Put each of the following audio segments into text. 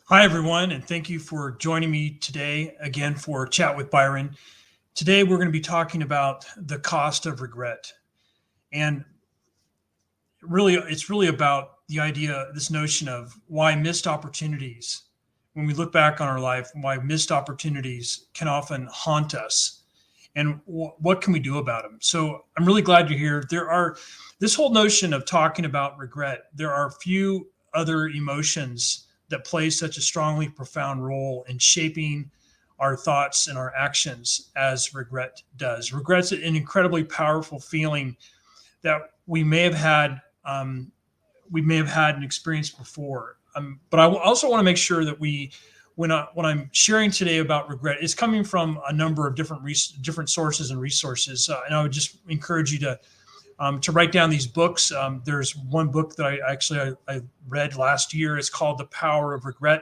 Hi, everyone, and thank you for joining me today again for Chat with Byron. Today, we're going to be talking about the cost of regret. And it's really about the idea, this notion of why missed opportunities, when we look back on our life, why missed opportunities can often haunt us and what can we do about them. So I'm really glad you're here. This whole notion of talking about regret, there are few other emotions that play such a strongly profound role in shaping our thoughts and our actions as regret does. Regret's an incredibly powerful feeling that we may have had an experience before. But I also want to make sure that when I'm sharing today about regret, it's coming from a number of different sources and resources. And I would just encourage you to write down these books. There's one book that I read last year. It's called The Power of Regret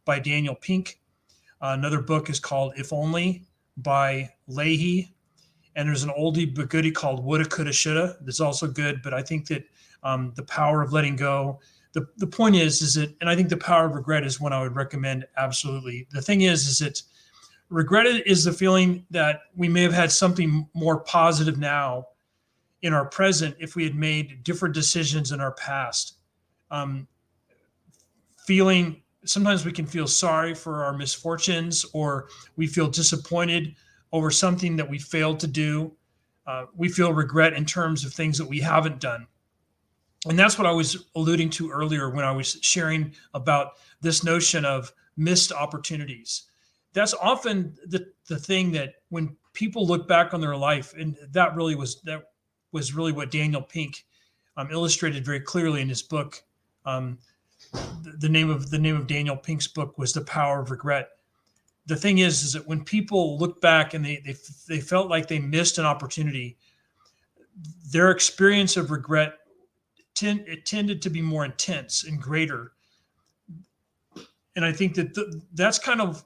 by Daniel Pink. Another book is called If Only by Leahy. And there's an oldie but goodie called Woulda, Coulda, Shoulda. That's also good. But I think that The Power of Letting Go. The point is that, and I think The Power of Regret is one I would recommend absolutely. The thing is that regret is the feeling that we may have had something more positive now in our present if we had made different decisions in our past. Um, Feeling sometimes we can feel sorry for our misfortunes, or we feel disappointed over something that we failed to do. We feel regret in terms of things that we haven't done. And that's what I was alluding to earlier when I was sharing about this notion of missed opportunities. That's often the thing that when people look back on their life, and that was really what Daniel Pink illustrated very clearly in his book. Um, the name of Daniel Pink's book was The Power of Regret. The thing is that when people look back and they felt like they missed an opportunity, their experience of regret it tended to be more intense and greater. And I think that that's kind of,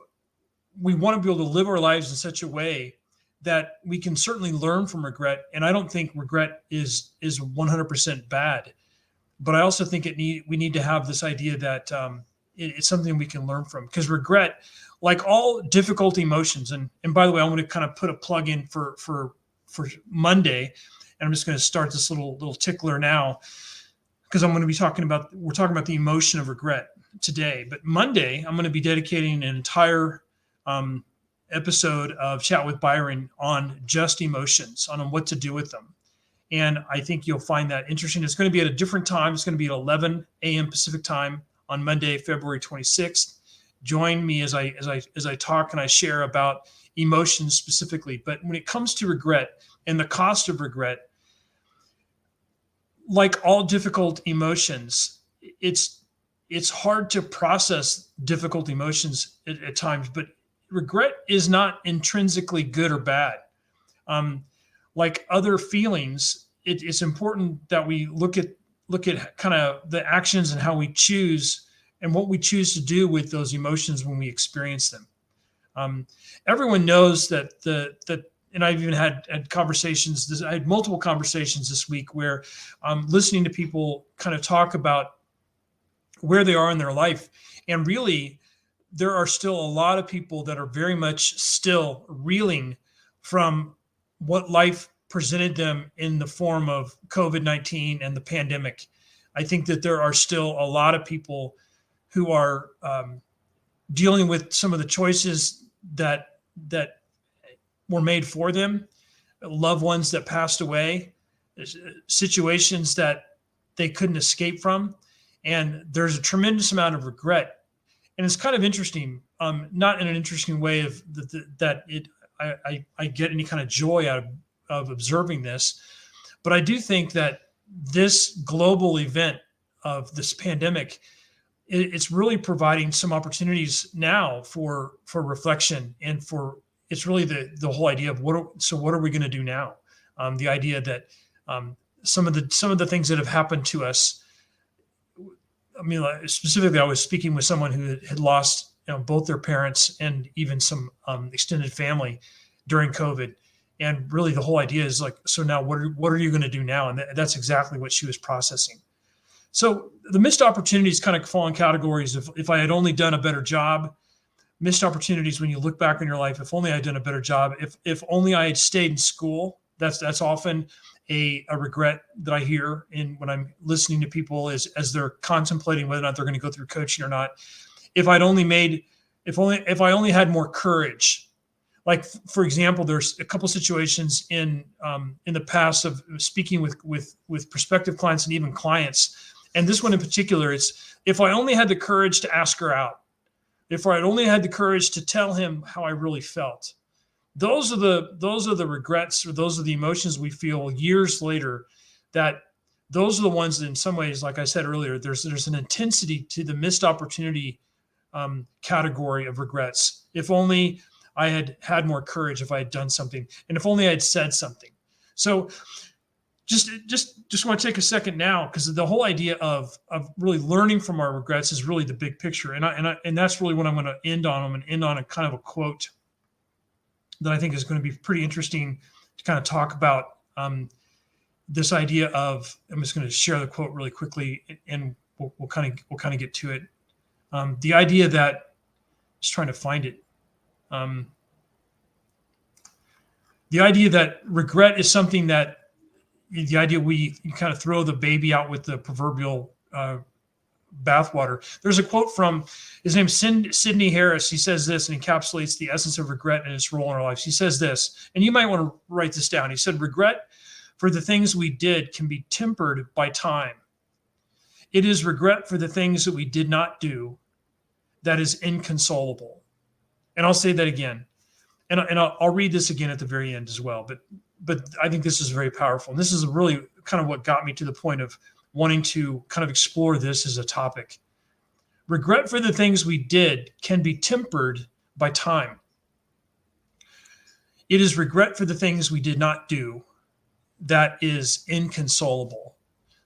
we want to be able to live our lives in such a way that we can certainly learn from regret. And I don't think regret is 100% bad, but I also think we need to have this idea that it's something we can learn from, because regret, like all difficult emotions, and by the way, I'm going to kind of put a plug in for Monday, and I'm just going to start this little tickler now, because we're talking about the emotion of regret today. But Monday, I'm going to be dedicating an entire episode of Chat with Byron on just emotions, on what to do with them. And I think you'll find that interesting. It's going to be at a different time. It's going to be at 11 a.m. Pacific time on Monday, February 26th. Join me as I talk and I share about emotions specifically. But when it comes to regret and the cost of regret, like all difficult emotions, it's hard to process difficult emotions at times. But regret is not intrinsically good or bad. Like other feelings, it's important that we look at kind of the actions and how we choose and what we choose to do with those emotions when we experience them. Everyone knows that and I've even had conversations. I had multiple conversations this week where I'm listening to people kind of talk about where they are in their life, and really, there are still a lot of people that are very much still reeling from what life presented them in the form of COVID-19 and the pandemic. I think that there are still a lot of people who are dealing with some of the choices that were made for them, loved ones that passed away, situations that they couldn't escape from. And there's a tremendous amount of regret. And it's kind of interesting, not in an interesting way of that I get any kind of joy out of observing this, but I do think that this global event of this pandemic, it's really providing some opportunities now for reflection, and for it's really the whole idea of what are we going to do now? The idea that some of the things that have happened to us. I mean, specifically, I was speaking with someone who had lost, both their parents and even some extended family during COVID. And really, the whole idea is like, so now what are you going to do now? And that's exactly what she was processing. So the missed opportunities kind of fall in categories of if I had only done a better job. Missed opportunities when you look back on your life, if only I had done a better job, if only I had stayed in school. That's often a regret that I hear in when I'm listening to people as they're contemplating whether or not they're going to go through coaching or not. If I'd only made, if I only had more courage. Like for example, there's a couple situations in the past of speaking with prospective clients and even clients, and this one in particular, it's if I only had the courage to ask her out, if I had only had the courage to tell him how I really felt. Those are the regrets, or those are the emotions we feel years later. That those are the ones that, in some ways, like I said earlier, there's an intensity to the missed opportunity category of regrets. If only I had had more courage, if I had done something, and if only I had said something. So just want to take a second now, because the whole idea of really learning from our regrets is really the big picture, and that's really what I'm going to end on. I'm going to end on a kind of a quote that I think is going to be pretty interesting to kind of talk about this idea of. I'm just going to share the quote really quickly, and we'll kind of get to it. The idea that, just trying to find it. The idea that regret is something that, the idea you kind of throw the baby out with the proverbial bathwater. There's a quote from, his name's Sidney Harris. He says this and encapsulates the essence of regret and its role in our lives. He says this, and you might want to write this down. He said, regret for the things we did can be tempered by time. It is regret for the things that we did not do that is inconsolable. And I'll say that again. And I'll read this again at the very end as well. But I think this is very powerful. And this is really kind of what got me to the point of wanting to kind of explore this as a topic. Regret for the things we did can be tempered by time. It is regret for the things we did not do that is inconsolable.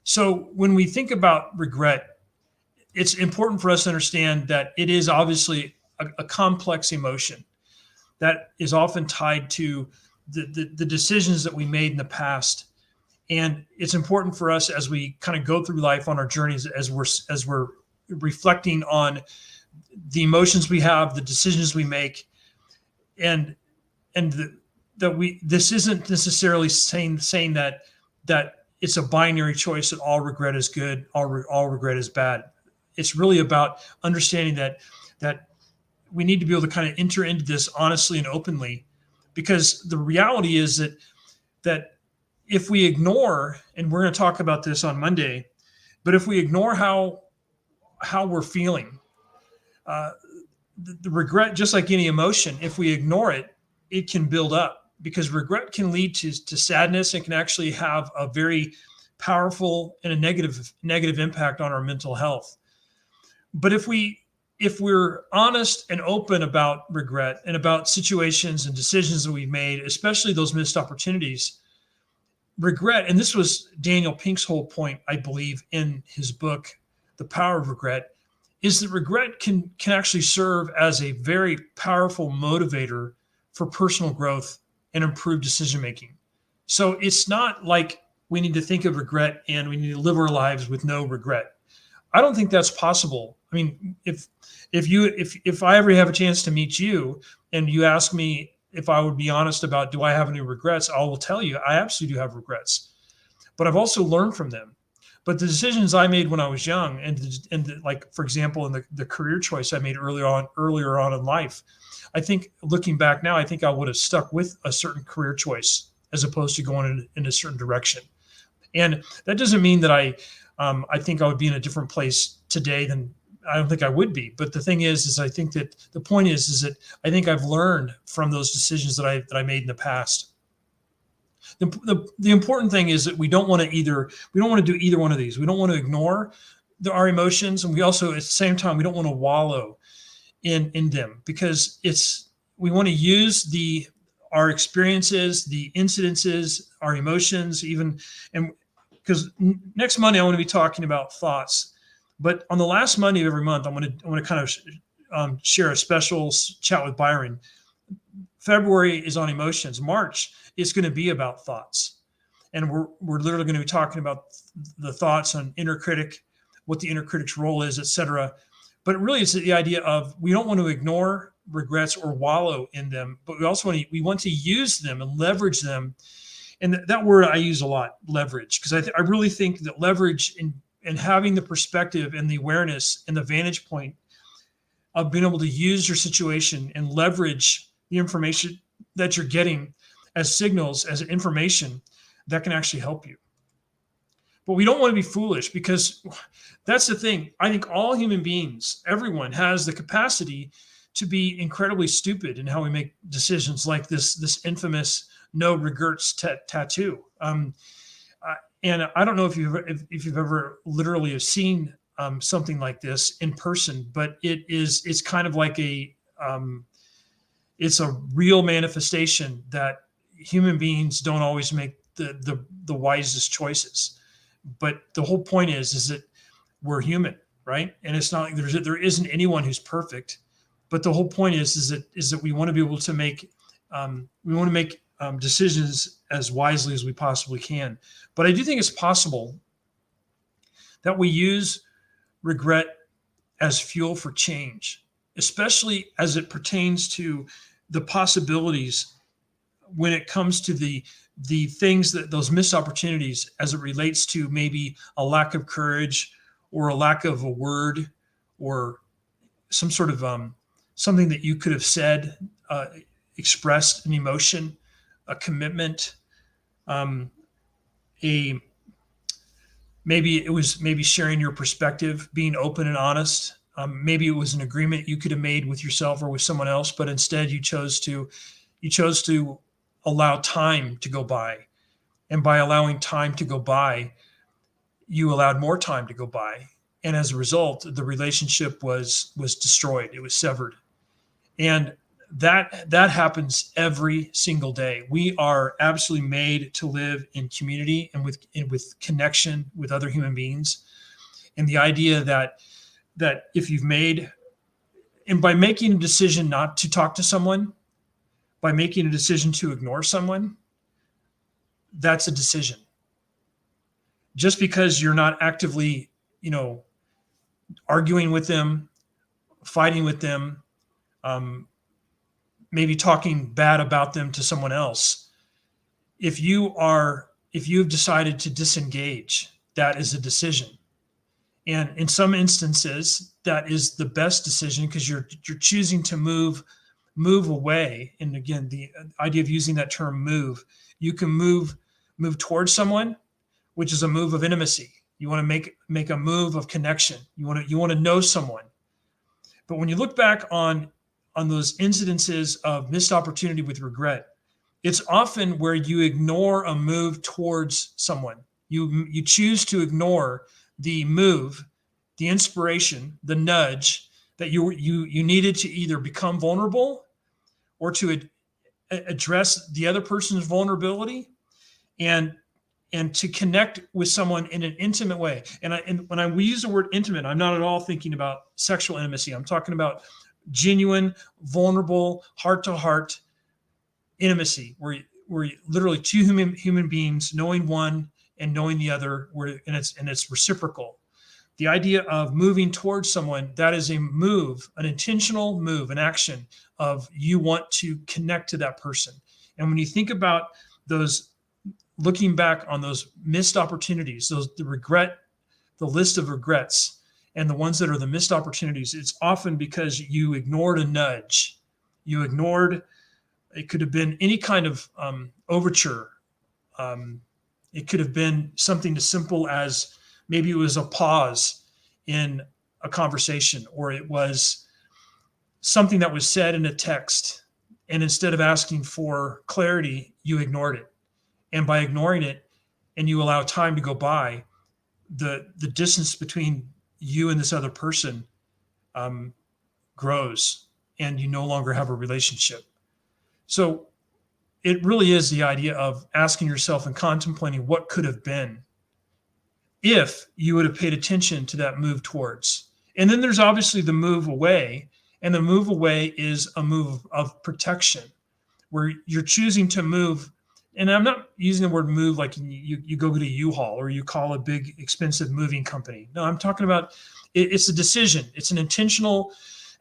So when we think about regret, it's important for us to understand that it is obviously a complex emotion that is often tied to the decisions that we made in the past. And it's important for us as we kind of go through life on our journeys, as we're reflecting on the emotions we have, the decisions we make, and this isn't necessarily saying that it's a binary choice that all regret is good, all regret is bad. It's really about understanding that we need to be able to kind of enter into this honestly and openly, because the reality is that if we ignore, and we're going to talk about this on Monday, but if we ignore how we're feeling, the regret, just like any emotion, if we ignore it, it can build up, because regret can lead to sadness and can actually have a very powerful and a negative impact on our mental health. But if we're honest and open about regret and about situations and decisions that we've made, especially those missed opportunities, regret, and this was Daniel Pink's whole point, I believe, in his book, The Power of Regret, is that regret can actually serve as a very powerful motivator for personal growth and improved decision-making. So it's not like we need to think of regret and we need to live our lives with no regret. I don't think that's possible. I mean, if I ever have a chance to meet you and you ask me if I would be honest about, do I have any regrets? I will tell you, I absolutely do have regrets, but I've also learned from them. But the decisions I made when I was young, and like, for example, in the career choice I made earlier on in life, I think looking back now, I think I would have stuck with a certain career choice as opposed to going in a certain direction. And that doesn't mean that I think I would be in a different place today than I don't think I would be. But the thing is I think that the point is that I think I've learned from those decisions that I made in the past. The important thing is that we don't want to do either one of these. We don't want to ignore our emotions, and we also, at the same time, we don't want to wallow in them, because we want to use our experiences, the incidences, our emotions, and because next Monday I want to be talking about thoughts. But on the last Monday of every month, I want to kind of share a special chat with Byron. February is on emotions. March is going to be about thoughts, and we're literally going to be talking about the thoughts on inner critic, what the inner critic's role is, etc. But really, it's the idea of we don't want to ignore regrets or wallow in them, but we want to use them and leverage them. And that word I use a lot, leverage, because I really think that leverage and having the perspective and the awareness and the vantage point of being able to use your situation and leverage the information that you're getting as signals, as information that can actually help you. But we don't want to be foolish, because that's the thing. I think all human beings, everyone, has the capacity to be incredibly stupid in how we make decisions, like this infamous no regrets tattoo. And I don't know if you've ever literally have seen something like this in person, but it's kind of like it's a real manifestation that human beings don't always make the wisest choices. But the whole point is that we're human, right? And it's not like there isn't anyone who's perfect. But the whole point is that we want to be able to make decisions as wisely as we possibly can. But I do think it's possible that we use regret as fuel for change, especially as it pertains to the possibilities when it comes to the things, that those missed opportunities, as it relates to maybe a lack of courage or a lack of a word or some sort of something that you could have said, expressed an emotion, a commitment, maybe it was sharing your perspective, being open and honest. Maybe it was an agreement you could have made with yourself or with someone else, but instead you chose to allow time to go by. And by allowing time to go by, you allowed more time to go by. And as a result, the relationship was destroyed. It was severed. And that happens every single day. We are absolutely made to live in community and with connection with other human beings. And the idea that if you've made, and by making a decision not to talk to someone, by making a decision to ignore someone, that's a decision. Just because you're not actively, arguing with them, fighting with them, maybe talking bad about them to someone else. If you've decided to disengage, that is a decision. And in some instances, that is the best decision, because you're choosing to move away. And again, the idea of using that term move, you can move towards someone, which is a move of intimacy. You want to make a move of connection. You want to know someone. But when you look back on those incidences of missed opportunity with regret, it's often where you ignore a move towards someone. You choose to ignore the move, the inspiration, the nudge that you needed to either become vulnerable or to address the other person's vulnerability and to connect with someone in an intimate way. And when we use the word intimate, I'm not at all thinking about sexual intimacy. I'm talking about genuine, vulnerable, heart-to-heart intimacy, where literally two human beings knowing one and knowing the other, and it's reciprocal. The idea of moving towards someone, that is a move, an intentional move, an action of you want to connect to that person. And when you think about those, looking back on those missed opportunities, the list of regrets, and the ones that are the missed opportunities, it's often because you ignored a nudge. You ignored, it could have been any kind of overture. It could have been something as simple as maybe it was a pause in a conversation, or it was something that was said in a text. And instead of asking for clarity, you ignored it. And by ignoring it, and you allow time to go by, the distance between you and this other person grows, and you no longer have a relationship. So it really is the idea of asking yourself and contemplating what could have been if you would have paid attention to that move towards. And then there's obviously the move away, and the move away is a move of protection, where you're choosing to move and I'm not using the word move like you go get a U-Haul or you call a big expensive moving company. No, I'm talking about it's a decision. It's an intentional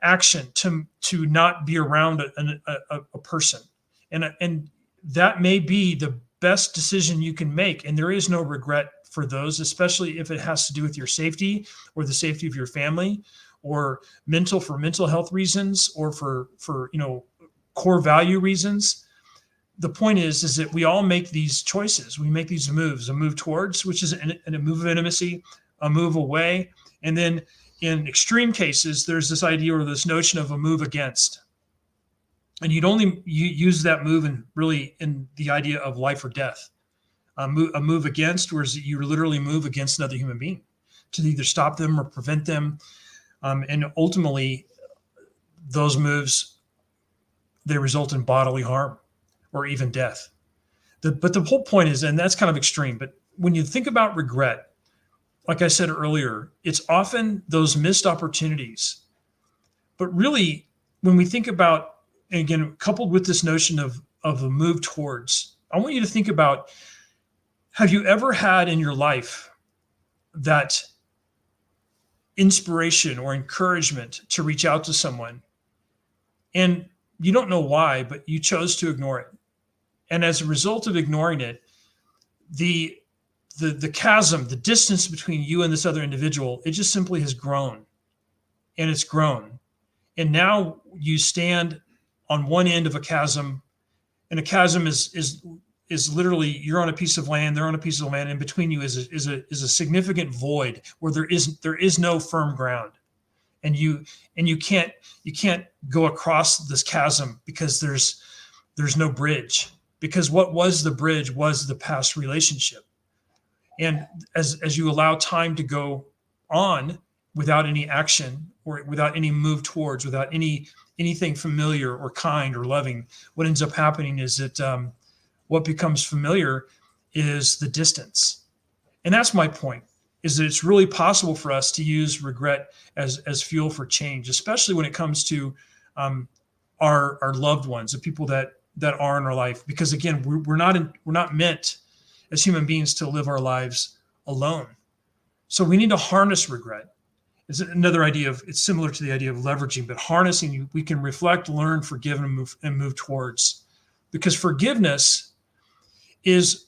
action to not be around a person, and that may be the best decision you can make. And there is no regret for those, especially if it has to do with your safety or the safety of your family, or mental health reasons, or for core value reasons. The point is that we all make these choices. We make these moves: a move towards, which is a move of intimacy, a move away, and then in extreme cases, there's this idea or this notion of a move against. And you'd only use that move in the idea of life or death. A move against, whereas you literally move against another human being to either stop them or prevent them. And ultimately, those moves, they result in bodily harm or even death. But the whole point is, and that's kind of extreme, but when you think about regret, like I said earlier, it's often those missed opportunities. But really, when we think about, and again, coupled with this notion of a move towards, I want you to think about, have you ever had in your life that inspiration or encouragement to reach out to someone, and you don't know why, but you chose to ignore it? And as a result of ignoring it, the chasm, the distance between you and this other individual, it just simply has grown, and it's grown. And now you stand on one end of a chasm, and a chasm is literally, you're on a piece of land, they're on a piece of land, and between you is a significant void where there is no firm ground. And you can't go across this chasm because there's no bridge, because what was the bridge was the past relationship. And as you allow time to go on without any action or without any move towards, without anything familiar or kind or loving, what ends up happening is that what becomes familiar is the distance. And that's my point, is that it's really possible for us to use regret as fuel for change, especially when it comes to our loved ones, the people that are in our life. Because again, we're not meant as human beings to live our lives alone. So we need to harness regret. It's another idea it's similar to the idea of leveraging, but harnessing, we can reflect, learn, forgive, and move towards. Because forgiveness is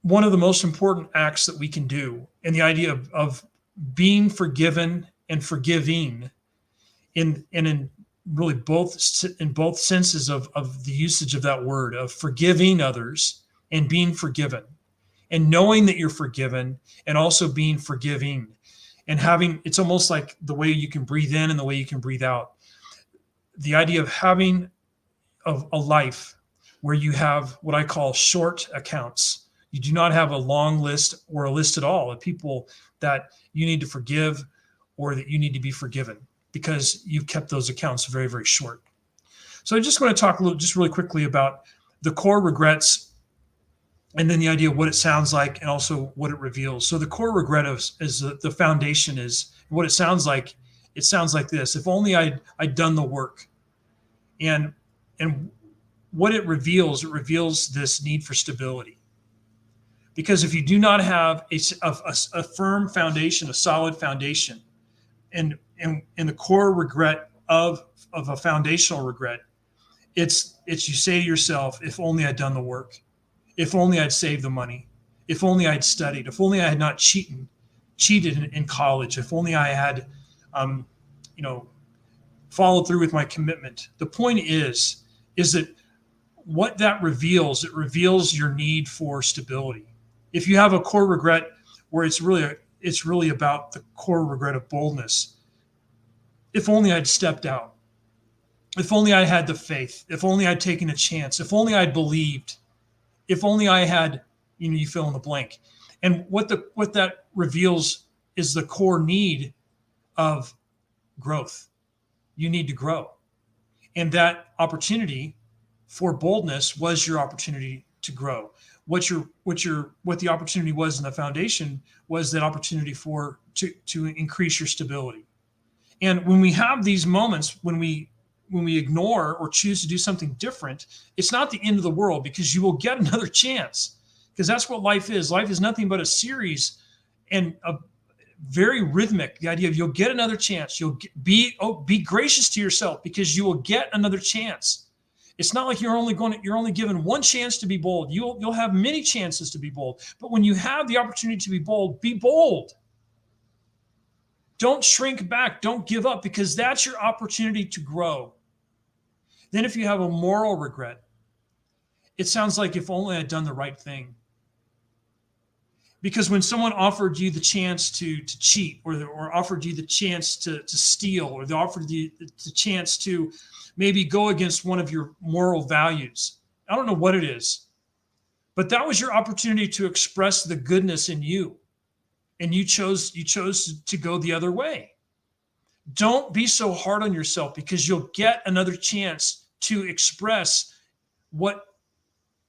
one of the most important acts that we can do. And the idea of being forgiven and forgiving in really both senses of the usage of that word, of forgiving others and being forgiven, and knowing that you're forgiven, and also being forgiving, and it's almost like the way you can breathe in and the way you can breathe out. The idea of having a life where you have what I call short accounts. You do not have a long list or a list at all of people that you need to forgive or that you need to be forgiven, because you've kept those accounts very, very short. So I just want to talk just really quickly about the core regrets, and then the idea of what it sounds like and also what it reveals. So the core regret is the foundation is what it sounds like. It sounds like this: if only I'd done the work. And what it reveals this need for stability. Because if you do not have a firm foundation, a solid foundation, and the core regret of a foundational regret, it's you say to yourself, if only I'd done the work. If only I'd saved the money. If only I'd studied. If only I had not cheated in college. If only I had, followed through with my commitment. The point is that what that reveals, it reveals your need for stability. If you have a core regret where it's really about the core regret of boldness. If only I'd stepped out. If only I had the faith. If only I'd taken a chance. If only I'd believed. If only I had, you fill in the blank. And what that reveals is the core need of growth. You need to grow. And that opportunity for boldness was your opportunity to grow. What the opportunity was in the foundation was that opportunity to increase your stability. And when we have these moments, when we ignore or choose to do something different, it's not the end of the world, because you will get another chance, because that's what life is. Life is nothing but a series, and a very rhythmic. The idea of you'll get another chance. You'll be gracious to yourself, because you will get another chance. It's not like you're only given one chance to be bold. You'll have many chances to be bold. But when you have the opportunity to be bold, be bold. Don't shrink back. Don't give up, because that's your opportunity to grow. Then if you have a moral regret, it sounds like, if only I'd done the right thing. Because when someone offered you the chance to cheat, or offered you the chance to steal, or they offered you the chance to maybe go against one of your moral values, I don't know what it is, but that was your opportunity to express the goodness in you, and you chose to go the other way. Don't be so hard on yourself, because you'll get another chance to express what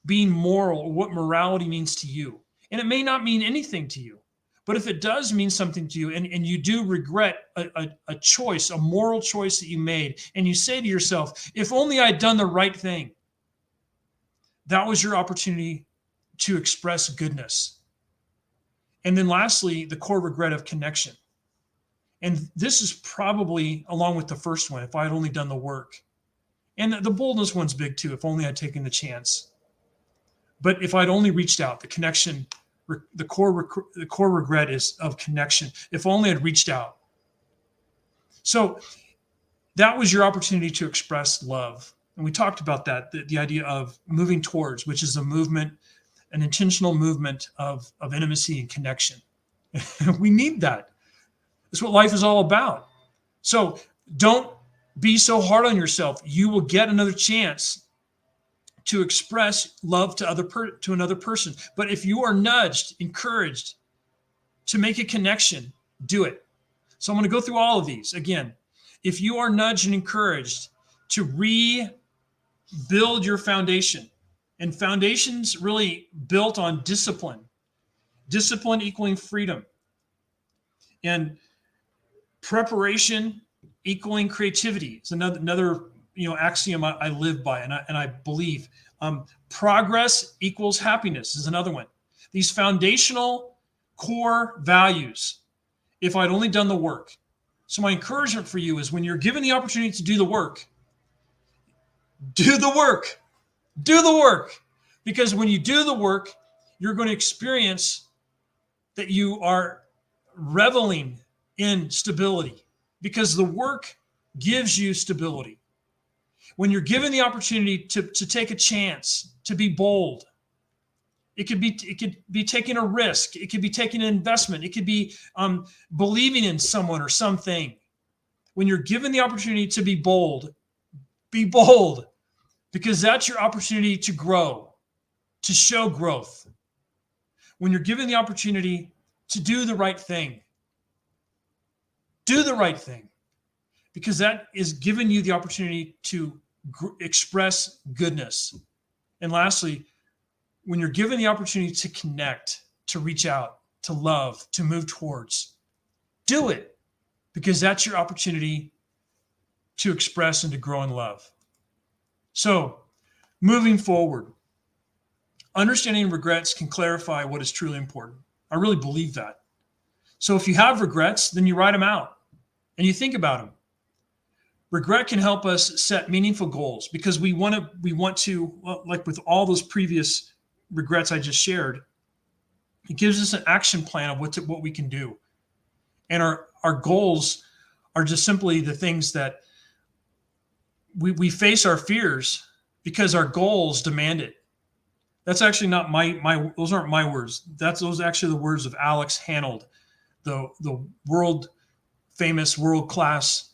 being moral, or what morality means to you. And it may not mean anything to you, but if it does mean something to you, and you do regret a choice, a moral choice that you made, and you say to yourself, if only I'd done the right thing, that was your opportunity to express goodness. And then lastly, the core regret of connection. And this is probably, along with the first one, if I had only done the work. And the boldness one's big too, if only I'd taken the chance. But if I'd only reached out, the connection, the core regret is of connection. If only I'd reached out. So that was your opportunity to express love. And we talked about that, the idea of moving towards, which is a movement, an intentional movement of intimacy and connection. We need that. That's what life is all about. So don't be so hard on yourself. You will get another chance to express love to another person. But if you are nudged, encouraged to make a connection, do it. So I'm going to go through all of these again. If you are nudged and encouraged to rebuild your foundation, and foundations really built on discipline equaling freedom, and preparation equaling creativity. It's another axiom I live by, and I believe. Progress equals happiness is another one. These foundational core values, if I'd only done the work. So my encouragement for you is, when you're given the opportunity to do the work, do the work. Do the work. Because when you do the work, you're going to experience that you are reveling in stability, because the work gives you stability. When you're given the opportunity to take a chance, to be bold, it could be taking a risk. It could be taking an investment. It could be believing in someone or something. When you're given the opportunity to be bold, because that's your opportunity to grow, to show growth. When you're given the opportunity to do the right thing, do the right thing, because that is giving you the opportunity to express goodness. And lastly, when you're given the opportunity to connect, to reach out, to love, to move towards, do it, because that's your opportunity to express and to grow in love. So, moving forward, understanding regrets can clarify what is truly important. I really believe that. So if you have regrets, then you write them out and you think about them. Regret can help us set meaningful goals, because we want to, well, like with all those previous regrets I just shared, it gives us an action plan of what we can do. And our goals are just simply the things that we face our fears because our goals demand it. That's actually not those aren't my words. Those are actually the words of Alex Honnold, the world famous, world-class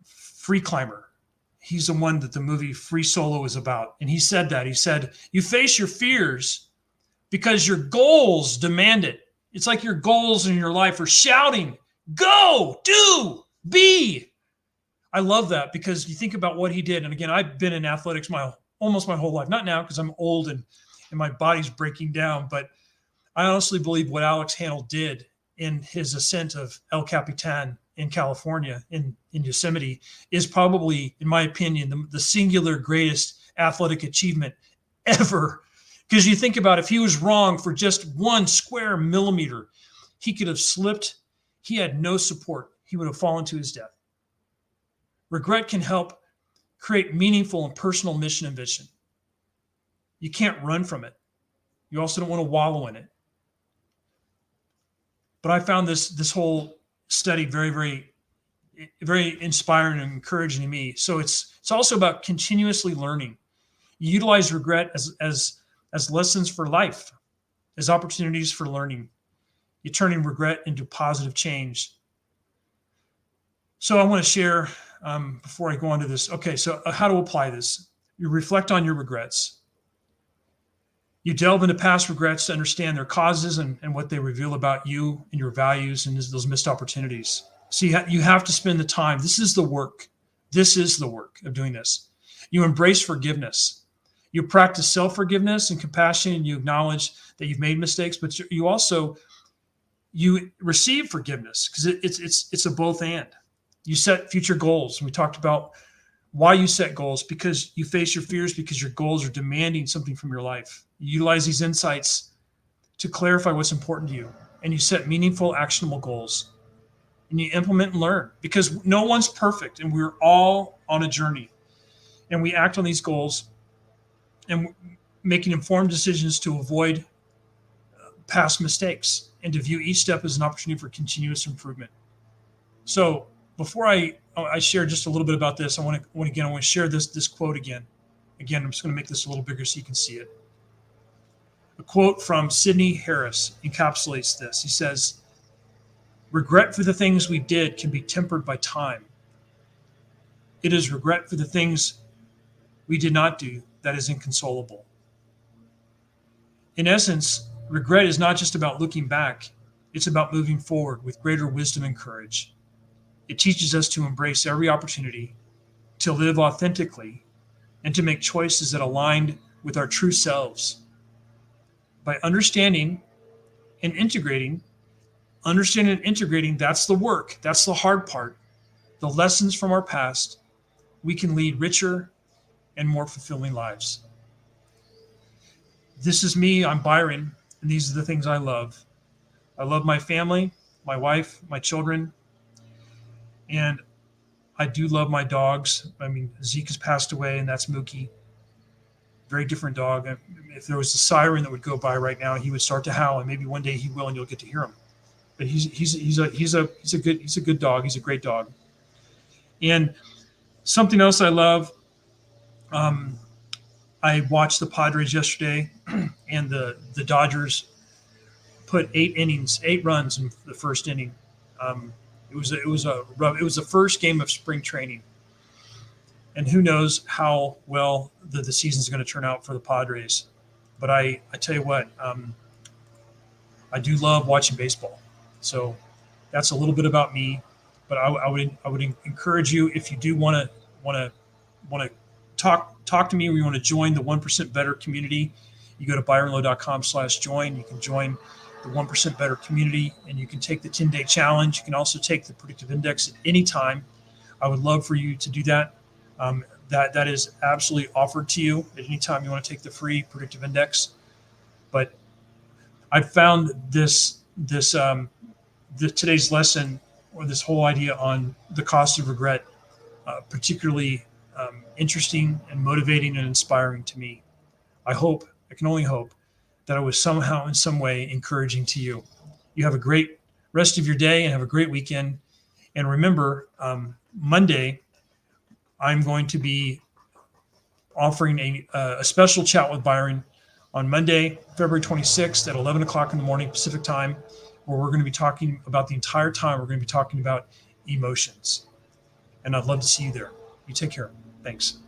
free climber. He's the one that the movie Free Solo is about. And he said that. He said, you face your fears because your goals demand it. It's like your goals in your life are shouting, go, do, be. I love that, because you think about what he did. And again, I've been in athletics almost my whole life. Not now, because I'm old and my body's breaking down. But I honestly believe what Alex Honnold did in his ascent of El Capitan in California, in Yosemite, is probably, in my opinion, the singular greatest athletic achievement ever. Because you think about, if he was wrong for just 1 square millimeter, he could have slipped. He had no support. He would have fallen to his death. Regret can help create meaningful and personal mission and vision. You can't run from it. You also don't want to wallow in it. But I found this whole study very, very, very inspiring and encouraging to me. So it's also about continuously learning. You utilize regret as lessons for life, as opportunities for learning. You're turning regret into positive change. So I want to share, before I go on to this. Okay, so how to apply this. You reflect on your regrets. You delve into past regrets to understand their causes and what they reveal about you and your values and those missed opportunities. So you have to spend the time. This is the work. This is the work of doing this. You embrace forgiveness. You practice self-forgiveness and compassion, and you acknowledge that you've made mistakes, but you receive forgiveness, because it's a both and. You set future goals. We talked about why you set goals, because you face your fears, because your goals are demanding something from your life. You utilize these insights to clarify what's important to you, and you set meaningful, actionable goals, and you implement and learn, because no one's perfect, and we're all on a journey, and we act on these goals and making informed decisions to avoid past mistakes and to view each step as an opportunity for continuous improvement. So before I share just a little bit about this, I want to share this quote again. Again, I'm just going to make this a little bigger so you can see it. A quote from Sidney Harris encapsulates this. He says, "Regret for the things we did can be tempered by time. It is regret for the things we did not do that is inconsolable." In essence, regret is not just about looking back. It's about moving forward with greater wisdom and courage. It teaches us to embrace every opportunity, to live authentically, and to make choices that align with our true selves. By understanding and integrating, that's the work. That's the hard part. The lessons from our past, we can lead richer and more fulfilling lives. This is me. I'm Byron, and these are the things I love. I love my family, my wife, my children, and I do love my dogs. I mean, Zeke has passed away, and that's Mookie. Very different dog. If there was a siren that would go by right now, he would start to howl, and maybe one day he will, and you'll get to hear him. But he's a good dog. He's a great dog. And something else I love. I watched the Padres yesterday, and the Dodgers put 8 runs in the first inning. It was the first game of spring training, and who knows how well the season's going to turn out for the Padres. But I tell you what, I do love watching baseball. So that's a little bit about me. But I would encourage you, if you do want to talk to me, or you want to join the 1% Better community, you go to byronlow.com/join. You can join the 1% Better community, and you can take the 10-day challenge. You can also take the predictive index at any time. I would love for you to do that. That is absolutely offered to you at any time you want to take the free predictive index. But I found today's lesson, or this whole idea on the cost of regret, particularly interesting and motivating and inspiring to me. I can only hope that I was somehow in some way encouraging to you. You have a great rest of your day and have a great weekend. And remember, Monday, I'm going to be offering a special chat with Byron on Monday, February 26th at 11 o'clock in the morning Pacific time, where we're going to be talking about the entire time. We're going to be talking about emotions. And I'd love to see you there. You take care. Thanks.